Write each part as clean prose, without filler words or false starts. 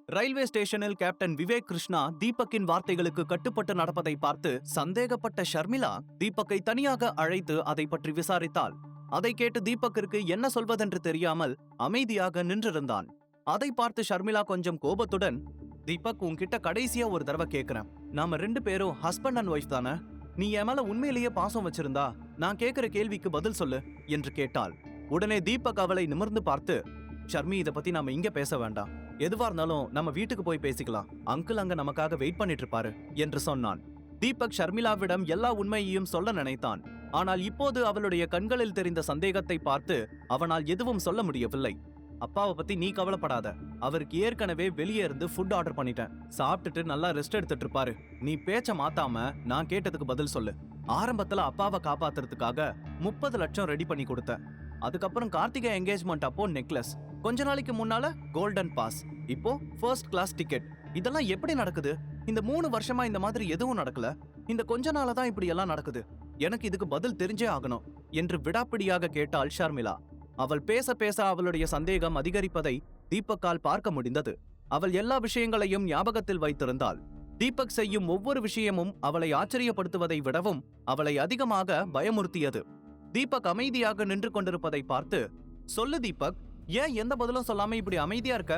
Railway ஸ்டேஷனில் captain Vivek Krishna தீபக்கின் வார்த்தைகளுக்கு கட்டுப்பட்டு நடப்பதை பார்த்து சந்தேகப்பட்ட ஷர்மிளா தீபக்கை தனியாக அழைத்து அதை பற்றி விசாரித்தாள். அதை கேட்டு தீபக்கிற்கு என்ன சொல்வதென்று தெரியாமல் அமைதியாக நின்றிருந்தான். அதை பார்த்து ஷர்மிளா கொஞ்சம் கோபத்துடன், தீபக், உன்கிட்ட கடைசியா ஒரு தடவை கேக்குறேன், நாம 2 பேரும் ஹஸ்பண்ட் அண்ட் ஒய்ஃப் தானே? நீ என் மேல உண்மையிலேயே பாசம் வச்சிருந்தா நான் கேக்குற கேள்விக்கு பதில் சொல்லு என்று கேட்டாள். உடனே தீபக் அவளை நிமிர்ந்து பார்த்து, ஷர்மி, இத பத்தி நாம இங்க பேச வேண்டாம். எதுவா இருந்தாலும் நம்ம வீட்டுக்கு போய் பேசிக்கலாம். அங்கிள் அங்க நமக்காக வெயிட் பண்ணிட்டு இருப்பாரு என்று சொன்னான். தீபக் ஷர்மிளாவிடம் எல்லா உண்மையையும் சொல்ல நினைத்தான். ஆனால் இப்போது அவளுடைய கண்களில் தெரிந்த சந்தேகத்தை பார்த்து அவனால் எதுவும் சொல்ல முடியவில்லை. அப்பாவை பத்தி நீ கவலைப்படாத. அவருக்கு ஏற்கனவே வெளியே இருந்து ஃபுட் ஆர்டர் பண்ணிட்டேன். சாப்பிட்டுட்டு நல்லா ரெஸ்ட் எடுத்துட்டு இருப்பாரு. நீ பேச்ச மாத்தாம நான் கேட்டதுக்கு பதில் சொல்லு. ஆரம்பத்துல அப்பாவை காப்பாத்துறதுக்காக 30 லட்சம் ரெடி பண்ணி கொடுத்தேன். அதுக்கப்புறம் கார்த்திகா என்கேஜ்மெண்ட் அப்போ நெக்லஸ், கொஞ்ச நாளைக்கு முன்னால கோல்டன் பாஸ், இப்போ ஃபர்ஸ்ட் கிளாஸ் டிக்கெட். இதெல்லாம் எப்படி நடக்குது? இந்த 3 வருஷமா இந்த மாதிரி எதுவும் நடக்கல. இந்த கொஞ்ச நாளா தான் இப்படி எல்லாம் நடக்குது. எனக்கு இதுக்கு பதில் தெரிஞ்சே ஆகணும் என்று விடாப்பிடியாக கேட்டாள் ஷர்மிளா. அவள் பேச பேச அவளுடைய சந்தேகம் அதிகரிப்பதை தீபக்கால் பார்க்க முடிந்தது. அவள் எல்லா விஷயங்களையும் ஞாபகத்தில் வைத்திருந்தாள். தீபக் செய்யும் ஒவ்வொரு விஷயமும் அவளை ஆச்சரியப்படுத்துவதை விடவும் அவளை அதிகமாக பயமுறுத்தியது. தீபக் அமைதியாக நின்று கொண்டிருப்பதை பார்த்து, சொல்லு தீபக், ஏன் எந்த பதிலும் சொல்லாம இப்படி அமைதியா இருக்க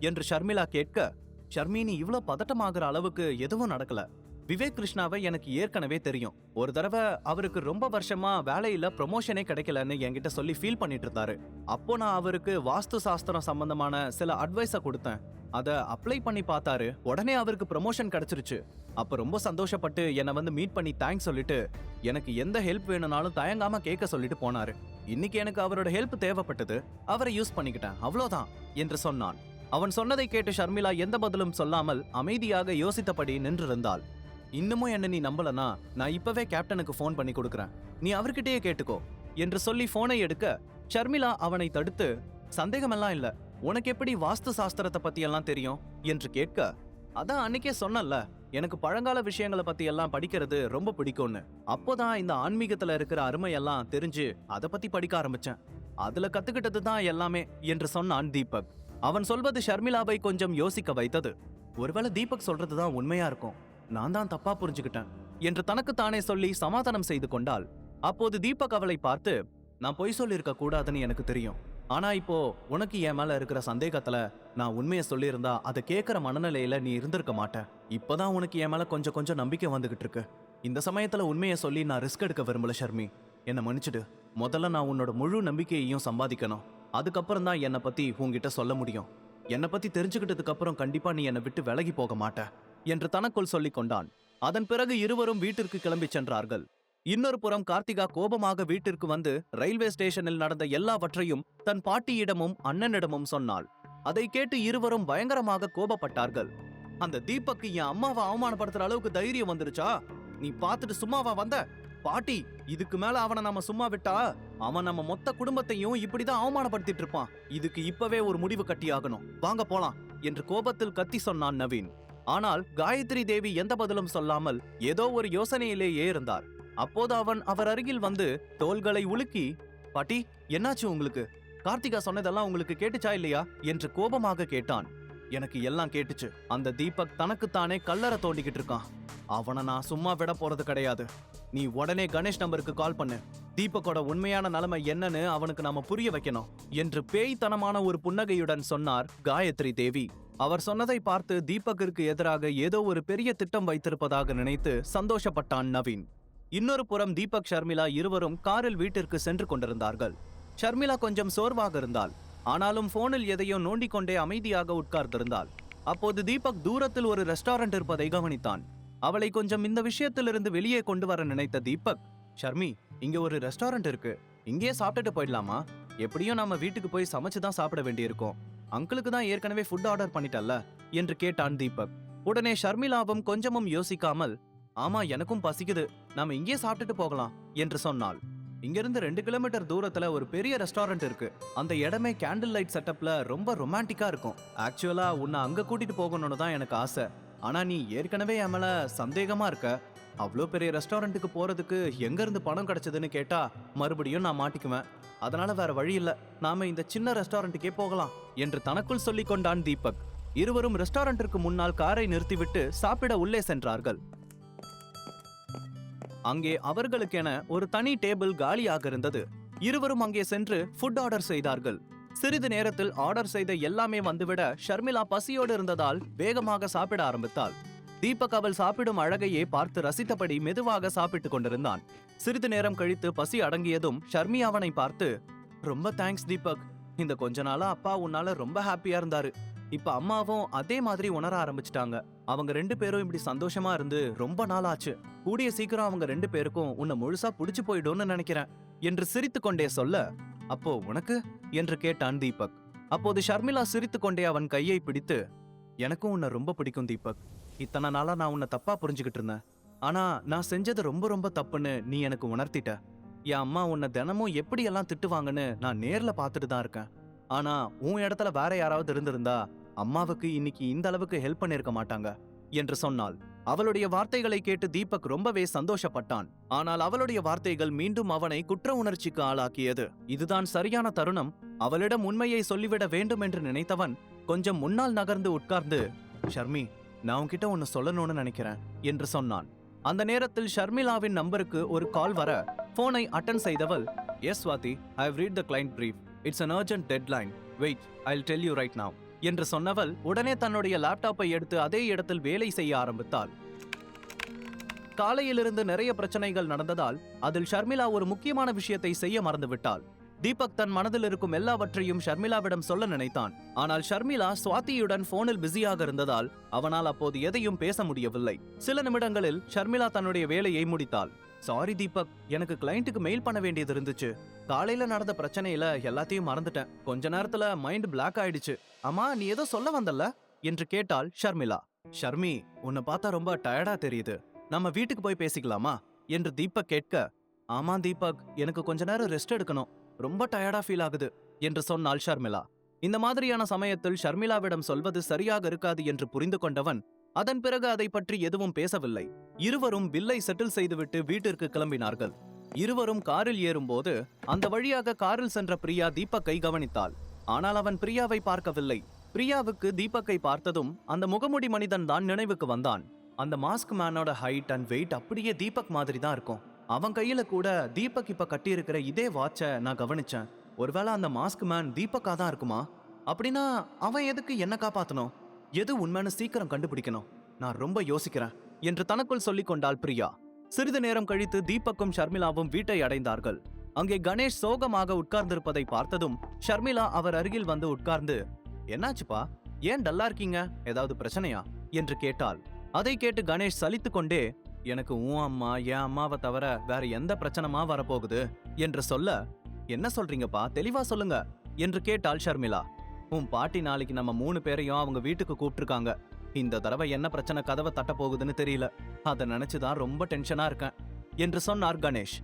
என்று ஷர்மிளா கேட்க, ஷர்மி, நீ இவ்ளோ பதட்டமாகிற அளவுக்கு எதுவும் நடக்கல. விவேக் கிருஷ்ணாவை எனக்கு ஏற்கனவே தெரியும். ஒரு தடவை அவருக்கு ரொம்ப வருஷமா வேலையில ப்ரொமோஷனே கிடைக்கலன்னு என்கிட்ட சொல்லி ஃபீல் பண்ணிட்டு இருந்தாரு. அப்போ நான் அவருக்கு வாஸ்து சாஸ்திரம் சம்பந்தமான சில அட்வைஸ கொடுத்தேன். அத அப்ளை பண்ணி பார்த்தாரு. உடனே அவருக்கு ப்ரமோஷன் கிடைச்சிருச்சு. அப்ப ரொம்ப சந்தோஷப்பட்டு என்னை வந்து மீட் பண்ணி தேங்க்ஸ் சொல்லிட்டு எனக்கு எந்த ஹெல்ப் வேணும்னாலும் தயங்காம கேட்க சொல்லிட்டு போனாரு. இன்னைக்கு எனக்கு அவரோட ஹெல்ப் தேவைப்பட்டது. அவரை யூஸ் பண்ணிக்கிட்டேன், அவ்வளவுதான் என்று சொன்னான். அவன் சொன்னதை கேட்டு ஷர்மிளா எந்த பதிலும் சொல்லாமல் அமைதியாக யோசித்தபடி நின்றிருந்தாள். இன்னமும் என்ன நீ நம்பலனா, நான் இப்பவே கேப்டனுக்கு போன் பண்ணி கொடுக்கறேன், நீ அவர்கிட்டயே கேட்டுக்கோ என்று சொல்லி போனை எடுக்க ஷர்மிளா அவனை தடுத்து, சந்தேகமெல்லாம் இல்ல, உனக்கு எப்படி வாஸ்து சாஸ்திரத்தை பத்தி எல்லாம் தெரியும் என்று கேட்க, அதான் அன்னைக்கே சொன்னல, எனக்கு பழங்கால விஷயங்களை பத்தி எல்லாம் படிக்கிறது ரொம்ப பிடிக்கும்னு. அப்போதான் இந்த ஆன்மீகத்துல இருக்கிற அருமையெல்லாம் தெரிஞ்சு அதை பத்தி படிக்க ஆரம்பிச்சேன். அதுல கத்துக்கிட்டது தான் எல்லாமே என்று சொன்னான் தீபக். அவன் சொல்வது ஷர்மிளாவை கொஞ்சம் யோசிக்க வைத்தது. ஒருவேளை தீபக் சொல்றதுதான் உண்மையா இருக்கும், நான் தான் தப்பா புரிஞ்சுக்கிட்டேன் என்று தனக்குத்தானே சொல்லி சமாதானம் செய்து கொண்டாள். அப்போது தீபக் அவளை பார்த்து, நான் பொய் சொல்லியிருக்க கூடாதுன்னு எனக்கு தெரியும். ஆனா இப்போ உனக்கு என் மேல இருக்கிற சந்தேகத்துல நான் உண்மையை சொல்லியிருந்தா அதை கேட்கிற மனநிலையில நீ இருந்திருக்க மாட்ட. இப்பதான் உனக்கு என் மேல கொஞ்சம் கொஞ்சம் நம்பிக்கை வந்துகிட்டு இருக்கு. இந்த சமயத்துல உண்மையை சொல்லி நான் ரிஸ்க் எடுக்க விரும்பல ஷர்மி, என்னை மன்னிச்சிடு. முதல்ல நான் உன்னோட முழு நம்பிக்கையையும் சம்பாதிக்கணும். அதுக்கப்புறம் தான் என்னை பத்தி உன்கிட்ட சொல்ல முடியும். என்னை பத்தி தெரிஞ்சுக்கிட்டதுக்கு அப்புறம் கண்டிப்பா நீ என்னை விட்டு விலகி போக மாட்ட என்று தனக்குள் சொல்லிக் கொண்டான். அதன் பிறகு இருவரும் வீட்டிற்கு கிளம்பி சென்றார்கள். இன்னொரு புறம் கார்த்திகா கோபமாக வீட்டிற்கு வந்து ரயில்வே ஸ்டேஷனில் நடந்த எல்லாவற்றையும் தன் பாட்டியிடமும் அண்ணனிடமும் சொன்னாள். அதை கேட்டு இருவரும் பயங்கரமாக கோபப்பட்டார்கள். அந்த தீபக்கு என் அம்மாவை அவமானப்படுத்துற அளவுக்கு தைரியம் வந்துருச்சா? நீ பார்த்துட்டு சும்மாவா வந்த? பாட்டி, இதுக்கு மேல அவனை நம்ம சும்மா விட்டா அவன் நம்ம மொத்த குடும்பத்தையும் இப்படிதான் அவமானப்படுத்திட்டு இருப்பான். இதுக்கு இப்பவே ஒரு முடிவு கட்டியாகணும், வாங்க போலாம் என்று கோபத்தில் கத்தி சொன்னான் நவீன். ஆனால் காயத்ரி தேவி எந்த பதிலும் சொல்லாமல் ஏதோ ஒரு யோசனையிலேயே இருந்தார். அப்போது அவன் அவர் அருகில் வந்து தோள்களை உலுக்கி, பாட்டி, என்னாச்சு உங்களுக்கு? கார்த்திகா சொன்னதெல்லாம் உங்களுக்கு கேட்டுச்சா இல்லையா என்று கோபமாக கேட்டான். எனக்கு எல்லாம் கேட்டுச்சு. அந்த தீபக் தனக்குத்தானே கல்லற தோண்டிக்கிட்டு இருக்கான். அவனை நான் சும்மா விட போறது கிடையாது. நீ உடனே கணேஷ் நம்பருக்கு கால் பண்ணு. தீபக்கோட உண்மையான நிலைமை என்னன்னு அவனுக்கு நாம புரிய வைக்கணும் என்று பேய்த்தனமான ஒரு புன்னகையுடன் சொன்னார் காயத்ரி தேவி. அவர் சொன்னதை பார்த்து தீபக்கிற்கு எதிராக ஏதோ ஒரு பெரிய திட்டம் வைத்திருப்பதாக நினைத்து சந்தோஷப்பட்டான் நவீன். இன்னொரு புறம் தீபக் ஷர்மிளா இருவரும் காரில் வீட்டிற்கு சென்று கொண்டிருந்தார்கள். ஷர்மிளா கொஞ்சம் சோர்வாக இருந்தாள். ஆனாலும் போனில் எதையோ நோண்டிக் கொண்டே அமைதியாக உட்கார்ந்திருந்தாள். அப்போது தீபக் தூரத்தில் ஒரு ரெஸ்டாரண்ட் இருப்பதை கவனித்தான். அவளை கொஞ்சம் இந்த விஷயத்திலிருந்து வெளியே கொண்டு வர நினைத்த தீபக், ஷர்மி, இங்க ஒரு ரெஸ்டாரண்ட் இருக்கு, இங்கே சாப்பிட்டுட்டு போயிடலாமா? எப்படியும் நம்ம வீட்டுக்கு போய் சமைச்சுதான் சாப்பிட வேண்டியிருக்கும். அங்கிளுக்கு தான் ஏற்கனவே ஃபுட் ஆர்டர் பண்ணிட்டல்ல என்று கேட்டான் தீபக். உடனே ஷர்மிளாவும் கொஞ்சமும் யோசிக்காமல், ஆமா, எனக்கும் பசிக்குது, நாம இங்கே சாப்பிட்டுட்டு போகலாம் என்று சொன்னாள். இங்கிருந்து 2 கிலோமீட்டர் தூரத்துல ஒரு பெரிய ரெஸ்டாரண்ட் இருக்கு. அந்த இடமே கேண்டில் லைட் செட்டப்ல ரொம்ப ரொமான்டிக்கா இருக்கும். ஆக்சுவலா உன்னை அங்க கூட்டிட்டு போகணும்னு தான் எனக்கு ஆசை. ஆனா நீ ஏற்கனவே என் மேல சந்தேகமா இருக்க. அவ்வளோ பெரிய ரெஸ்டாரண்ட்டுக்கு போறதுக்கு எங்க இருந்து பணம் கிடைச்சதுன்னு கேட்டா மறுபடியும் நான் மாட்டிக்குவேன். அதனால வேற வழி இல்ல, நாம இந்த சின்ன ரெஸ்டாரண்ட்டுக்கே போகலாம் என்று தனக்குள் சொல்லிக் கொண்டான் தீபக். இருவரும் ரெஸ்டாரண்டிற்கு முன்னால் காரை நிறுத்திவிட்டு சாப்பிட உள்ளே சென்றார்கள். அங்கே அவர்களுக்கென ஒரு தனி டேபிள் காலியாக இருந்தது. இருவரும் அங்கே சென்று ஃபுட் ஆர்டர் செய்தார்கள். சிறிது நேரத்தில் ஆர்டர் செய்த எல்லாமே வந்துவிட ஷர்மிளா பசியோடு இருந்ததால் வேகமாக சாப்பிட ஆரம்பித்தாள். தீபக் அவள் சாப்பிடும் அழகையே பார்த்து ரசித்தபடி மெதுவாக சாப்பிட்டுக் கொண்டிருந்தான். சிறிது நேரம் கழித்து பசி அடங்கியதும் ஷர்மி அவனை பார்த்து, ரொம்ப தேங்க்ஸ் தீபக், இந்த கொஞ்ச நாளா அப்பா உன்னால ரொம்ப ஹாப்பியா இருந்தாரு. இப்ப அம்மாவும் அதே மாதிரி உணர ஆரம்பிச்சிட்டாங்க. அவங்க 2 பேரும் இப்படி சந்தோஷமா இருந்து ரொம்ப நாள் ஆச்சு. கூடிய சீக்கிரம் அவங்க 2 பேருக்கும் உன்னை முழுசா புடிச்சு போயிடும்னு நினைக்கிறேன் என்று சிரித்து கொண்டே சொல்ல, அப்போ உனக்கு என்று கேட்டான் தீபக். அப்போது ஷர்மிளா சிரித்து கொண்டே அவன் கையை பிடித்து, எனக்கும் உன்னை ரொம்ப பிடிக்கும் தீபக். இத்தனை நாளா நான் உன்னை தப்பா புரிஞ்சுக்கிட்டு இருந்தேன். ஆனா நான் செஞ்சது ரொம்ப ரொம்ப தப்புன்னு நீ எனக்கு உணர்த்திட்ட. என் அம்மா உன்னை தினமும் எப்படியெல்லாம் திட்டுவாங்கன்னு நான் நேர்ல பார்த்துட்டு தான் இருக்கேன். ஆனா உன் இடத்துல வேற யாராவது இருந்திருந்தா அம்மாவுக்கு இன்னைக்கு இந்த அளவுக்கு ஹெல்ப் பண்ணிருக்க மாட்டாங்க என்று சொன்னாள். அவளுடைய வார்த்தைகளை கேட்டு தீபக் ரொம்பவே சந்தோஷப்பட்டான். ஆனால் அவளுடைய வார்த்தைகள் மீண்டும் அவனை குற்ற உணர்ச்சிக்கு ஆளாக்கியது. இதுதான் சரியான தருணம், அவளிடம் உண்மையை சொல்லிவிட வேண்டும் என்று நினைத்தவன் கொஞ்சம் முன்னால் நகர்ந்து உட்கார்ந்து, ஷர்மி, நான் உன்கிட்ட ஒன்னு சொல்லணும்னு நினைக்கிறேன் என்று சொன்னான். அந்த நேரத்தில் ஷர்மிளாவின் நம்பருக்கு ஒரு கால் வர போனை அட்டெண்ட் செய்தவள், yes Swathi, I have read the client brief. It's an urgent deadline. Wait, I'll tell you right now என்று சொன்னவள் உடனே தன்னுடைய லேப்டாப்பை எடுத்து அதே இடத்தில் வேலை செய்ய ஆரம்பித்தாள். காலையிலிருந்து நிறைய பிரச்சனைகள் நடந்ததால் அதில் ஷர்மிளா ஒரு முக்கியமான விஷயத்தை செய்ய மறந்துவிட்டாள். தீபக் தன் மனதில் இருக்கும் எல்லாவற்றையும் ஷர்மிளாவிடம் சொல்ல நினைத்தான். ஆனால் ஷர்மிளா ஸ்வாதியுடன் போனில் பிஸியாக இருந்ததால் அவனால் அப்போது எதையும் பேச முடியவில்லை. சில நிமிடங்களில் ஷர்மிளா தன்னுடைய வேலையை முடித்தாள். சாரி தீபக், எனக்கு கிளையண்ட்டுக்கு மெயில் பண்ண வேண்டியது இருந்துச்சு. காலையில நடந்த பிரச்சனையில எல்லாத்தையும் மறந்துட்டேன். கொஞ்ச நேரத்துல மைண்ட் பிளாக் ஆயிடுச்சு. அம்மா, நீ ஏதோ சொல்ல வந்தல்ல என்று கேட்டாள் ஷர்மிளா. ஷர்மி, உன்னை பார்த்தா ரொம்ப டயர்டா தெரியுது. நம்ம வீட்டுக்கு போய் பேசிக்கலாமா என்று தீபக் கேட்க, ஆமா தீபக், எனக்கு கொஞ்ச நேரம் ரெஸ்ட் எடுக்கணும். ரொம்ப டயர்டா ஃபீல் ஆகுது என்று சொன்னாள் ஷர்மிளா. இந்த மாதிரியான சமயத்தில் ஷர்மிளாவிடம் சொல்வது சரியாக இருக்காது என்று புரிந்து கொண்டவன் அதன் பிறகு அதை பற்றி எதுவும் பேசவில்லை. இருவரும் பில்லை செட்டில் செய்துவிட்டு வீட்டிற்கு கிளம்பினார்கள். இருவரும் காரில் ஏறும்போது அந்த வழியாக காரில் சென்ற பிரியா தீபக்கை கவனித்தாள். ஆனால் அவன் பிரியாவை பார்க்கவில்லை. பிரியாவுக்கு தீபக்கை பார்த்ததும் அந்த முகமுடி மனிதன் தான் நினைவுக்கு வந்தான். அந்த மாஸ்க் மேனோட ஹைட் அண்ட் வெயிட் அப்படியே தீபக் மாதிரி தான் இருக்கும். அவன் கையில கூட தீபக் இப்ப கட்டியிருக்கிற இதே வாட்சை நான் கவனிச்சேன். ஒருவேளை அந்த மாஸ்க் மேன் தீபக்கா தான் இருக்குமா? அப்படின்னா அவன் எதுக்கு என்ன காப்பாத்தணும்? எது உண்மைன்னு சீக்கிரம் கண்டுபிடிக்கணும். நான் ரொம்ப யோசிக்கிறேன் என்று தனக்குள் சொல்லிக் கொண்டாள் பிரியா. சிறிது நேரம் கழித்து தீபக்கும் ஷர்மிளாவும் வீட்டை அடைந்தார்கள். அங்கே கணேஷ் சோகமாக உட்கார்ந்திருப்பதை பார்த்ததும் ஷர்மிளா அவர் அருகில் வந்து உட்கார்ந்து, என்னாச்சுப்பா, ஏன் டல்லா இருக்கீங்க, ஏதாவது பிரச்சனையா என்று கேட்டாள். அதை கேட்டு கணேஷ் சலித்து கொண்டே, எனக்கு உன் அம்மா என் அம்மாவை தவிர வேற எந்த பிரச்சனமா வரப்போகுது என்று சொல்ல, என்ன சொல்றீங்கப்பா, தெளிவா சொல்லுங்க என்று கேட்டாள் ஷர்மிளா. உன் பாட்டி நாளைக்கு நம்ம 3 பேரையும் அவங்க வீட்டுக்கு கூப்பிட்டுருக்காங்க. இந்த தடவை என்ன பிரச்சனை கதவை தட்ட போகுதுன்னு தெரியல. அதை நினைச்சுதான் ரொம்ப டென்ஷனா இருக்கேன் என்று சொன்னார் கணேஷ்.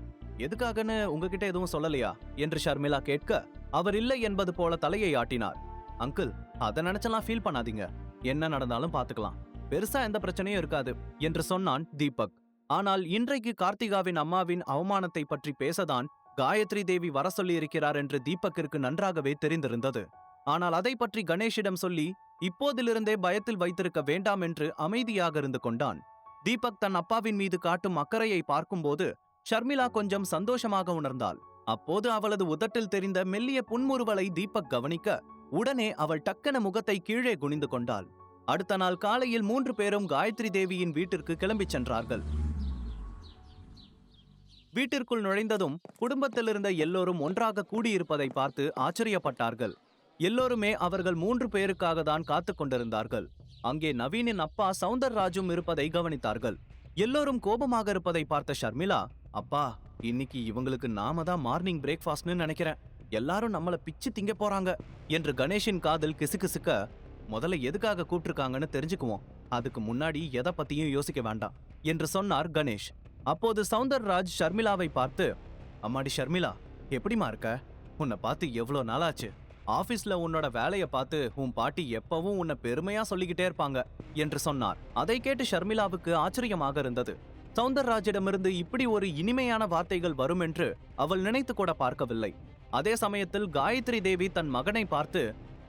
எதுக்காகன்னு உங்ககிட்ட எதுவும் சொல்லலையா என்று ஷர்மிளா கேட்க, அவர் இல்லை என்பது போல தலையை ஆட்டினார். அங்கிள், அதை நினைச்செல்லாம் ஃபீல் பண்ணாதீங்க. என்ன நடந்தாலும் பாத்துக்கலாம். பெருசா எந்த பிரச்சனையும் இருக்காது என்று சொன்னான் தீபக். ஆனால் இன்றைக்கு கார்த்திகாவின் அம்மாவின் அவமானத்தை பற்றி பேசதான் காயத்ரி தேவி வர சொல்லி இருக்கிறார் என்று தீபக்கிற்கு நன்றாகவே தெரிந்திருந்தது. ஆனால் அதை பற்றி கணேஷிடம் சொல்லி இப்போதிலிருந்தே பயத்தில் வைத்திருக்க வேண்டாம் என்று அமைதியாக இருந்து கொண்டான். தீபக் தன் அப்பாவின் மீது காட்டும் அக்கறையை பார்க்கும்போது ஷர்மிளா கொஞ்சம் சந்தோஷமாக உணர்ந்தாள். அப்போது அவளது உதட்டில் தெரிந்த மெல்லிய புன்முறுவலை தீபக் கவனிக்க உடனே அவள் டக்கென முகத்தை கீழே குனிந்து கொண்டாள். அடுத்த நாள் காலையில் 3 பேரும் காயத்ரி தேவியின் வீட்டிற்கு கிளம்பிச் சென்றார்கள். வீட்டிற்குள் நுழைந்ததும் குடும்பத்தில் இருந்த எல்லோரும் ஒன்றாக கூடியிருப்பதை பார்த்து ஆச்சரியப்பட்டார்கள். எல்லோருமே அவர்கள் 3 பேருக்காக தான் காத்து கொண்டிருந்தார்கள். அங்கே நவீனின் அப்பா சௌந்தர்ராஜும் இருப்பதை கவனித்தார்கள். எல்லோரும் கோபமாக இருப்பதை பார்த்த ஷர்மிளா, அப்பா, இன்னைக்கு இவங்களுக்கு நாம தான் மார்னிங் பிரேக்ஃபாஸ்ட்னு நினைக்கிறேன். எல்லாரும் நம்மள பிச்சு திங்க போறாங்க என்று கணேஷின் காதில் கிசுகிசுக்க, முதல்ல எதுக்காக கூப்பிட்டுருக்காங்கன்னு தெரிஞ்சுக்குவோம். அதுக்கு முன்னாடி எதை பத்தியும் யோசிக்க வேண்டாம் என்று சொன்னார் கணேஷ். அப்போது சௌந்தர்ராஜ் ஷர்மிளாவை பார்த்து, அம்மாடி ஷர்மிளா, எப்படிமா இருக்க? உன்னை பார்த்து எவ்வளோ நாளாச்சு. ஆபீஸ்ல உன்னோட வேலையை பார்த்து உன் பாட்டி எப்பவும் உன்னை பெருமையா சொல்லிக்கிட்டே இருப்பாங்க என்று சொன்னார். அதை கேட்டு ஷர்மிளாவுக்கு ஆச்சரியமாக இருந்தது. சௌந்தர்ராஜிடமிருந்து இப்படி ஒரு இனிமையான வார்த்தைகள் வரும் என்று அவள் நினைத்து கூட பார்க்கவில்லை. அதே சமயத்தில் காயத்ரி தேவி தன் மகனை பார்த்து,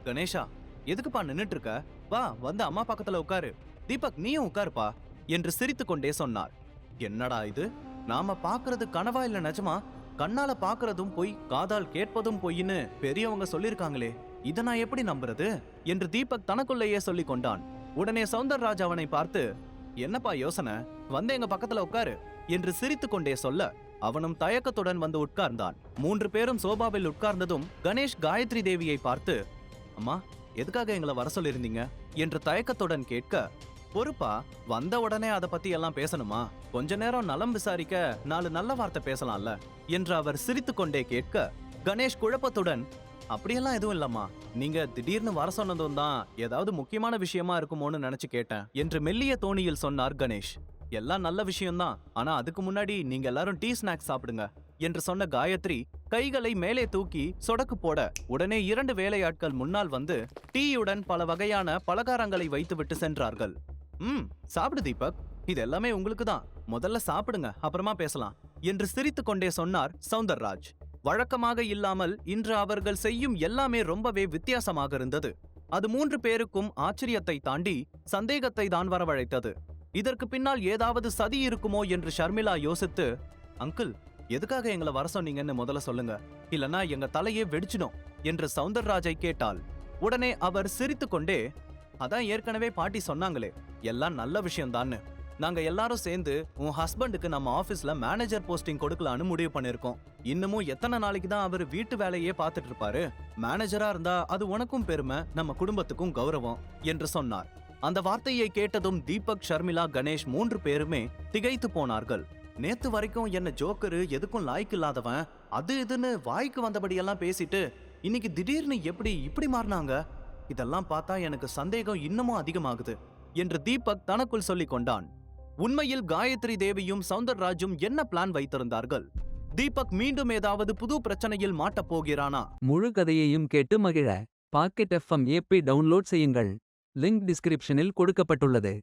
கணேஷா, எதுக்குப்பா நின்னுட்டு இருக்க? வா வந்து அம்மா பக்கத்துல உட்காரு. தீபக் நீயும் உட்காருப்பா என்று சிரித்துக்கொண்டே சொன்னார். என்னடா இது, நாம பாக்குறது கனவா இல்ல நிஜமா? கண்ணால பாக்குறதும் பொய், காதால் கேட்பதும் பொய்ன்னு பெரியவங்க சொல்லிருக்காங்களே, இத நான் எப்படி நம்புறது என்று தீபக் தனக்குள்ளேயே சொல்லிக் கொண்டான். உடனே சௌந்தரராஜ் அவனை பார்த்து, என்னப்பா யோசனை, வந்து எங்க பக்கத்துல உட்காரு என்று சிரித்துக்கொண்டே சொல்ல அவனும் தயக்கத்துடன் வந்து உட்கார்ந்தான். 3 பேரும் சோபாவில் உட்கார்ந்ததும் கணேஷ் காயத்ரி தேவியை பார்த்து, அம்மா எதுக்காக எங்களை வர சொல்லிருந்தீங்க என்று தயக்கத்துடன் கேட்க, பொறுப்பா வந்த உடனே அதை பத்தி எல்லாம் பேசணுமா, கொஞ்ச நேரம் நலம் விசாரிக்க 4 நல்ல வார்த்தை பேசலாம்ல என்று அவர் சிரித்துக்கொண்டே கேட்க, கணேஷ் குழப்பத்துடன், அப்படியெல்லாம் எதுவும் இல்லம்மா, நீங்க திடீர்னு வர சொன்னதும் தான் ஏதாவது முக்கியமான விஷயமா இருக்குமோன்னு நினைச்சு கேட்டேன் என்று மெல்லிய தோணியில் சொன்னார் கணேஷ். எல்லாம் நல்ல விஷயம்தான், ஆனா அதுக்கு முன்னாடி நீங்க எல்லாரும் டீ ஸ்நாக்ஸ் சாப்பிடுங்க என்று சொன்ன காயத்ரி கைகளை மேலே தூக்கி சொடக்கு போட உடனே 2 வேலையாட்கள் முன்னால் வந்து டீயுடன் பல வகையான பலகாரங்களை வைத்துவிட்டு சென்றார்கள். சாப்பிடு தீபக், இது எல்லாமே உங்களுக்கு தான், முதல்ல சாப்பிடுங்க அப்புறமா பேசலாம் என்று சிரித்துக்கொண்டே சொன்னார் சௌந்தரராஜ். வழக்கமாக இல்லாமல் இன்று அவர்கள் செய்யும் எல்லாமே ரொம்பவே வித்தியாசமாக இருந்தது. அது 3 பேருக்கும் ஆச்சரியத்தை தாண்டி சந்தேகத்தை தான் வரவழைத்தது. இதற்கு பின்னால் ஏதாவது சதி இருக்குமோ என்று ஷர்மிளா யோசித்து, அங்கிள் எதுக்காக எங்களை வர சொன்னீங்கன்னு முதல்ல சொல்லுங்க, இல்லனா எங்க தலையே வெடிச்சிடும் என்று சௌந்தரராஜை கேட்டாள். உடனே அவர் சிரித்துக்கொண்டே, அதான் ஏற்கனவே பாட்டி சொன்னாங்களே, எல்லாம் நல்ல விஷயம்தான்னு. நாங்க எல்லாரும் சேர்ந்து உன் ஹஸ்பண்டுக்கு நம்ம ஆபீஸ்ல மேனேஜர் போஸ்டிங் கொடுக்கலான்னு முடிவு பண்ணிருக்கோம். இன்னமும் எத்தனை நாளைக்கு தான் அவர் வீட்டு வேலையே பார்த்துட்டு இருப்பாரு? மேனேஜரா இருந்தா அது உனக்கும் பெருமை, நம்ம குடும்பத்துக்கும் கௌரவம் என்று சொன்னார். அந்த வார்த்தையை கேட்டதும் தீபக், ஷர்மிளா, கணேஷ் 3 பேருமே திகைத்து போனார்கள். நேத்து வரைக்கும் என்ன ஜோக்கரு, எதுக்கும் லாய்க்கு இல்லாதவன், அது இதுன்னு வாய்க்கு வந்தபடியெல்லாம் பேசிட்டு இன்னைக்கு திடீர்னு எப்படி இப்படி மாறினாங்க? இதெல்லாம் பார்த்தா எனக்கு சந்தேகம் இன்னமும் அதிகமாகுது என்று தீபக் தனக்குள் சொல்லிக் கொண்டான். உண்மையில் காயத்ரி தேவியும் சௌந்தரராஜும் என்ன பிளான் வைத்திருந்தார்கள்? தீபக் மீண்டும் ஏதாவது புது பிரச்சனையில் மாட்டப் போகிறானா? முழு கதையையும் கேட்டு மகிழ பாக்கெட் FM ஏபி டவுன்லோட் செய்யுங்கள். லிங்க் டிஸ்கிரிப்ஷனில் கொடுக்கப்பட்டுள்ளது.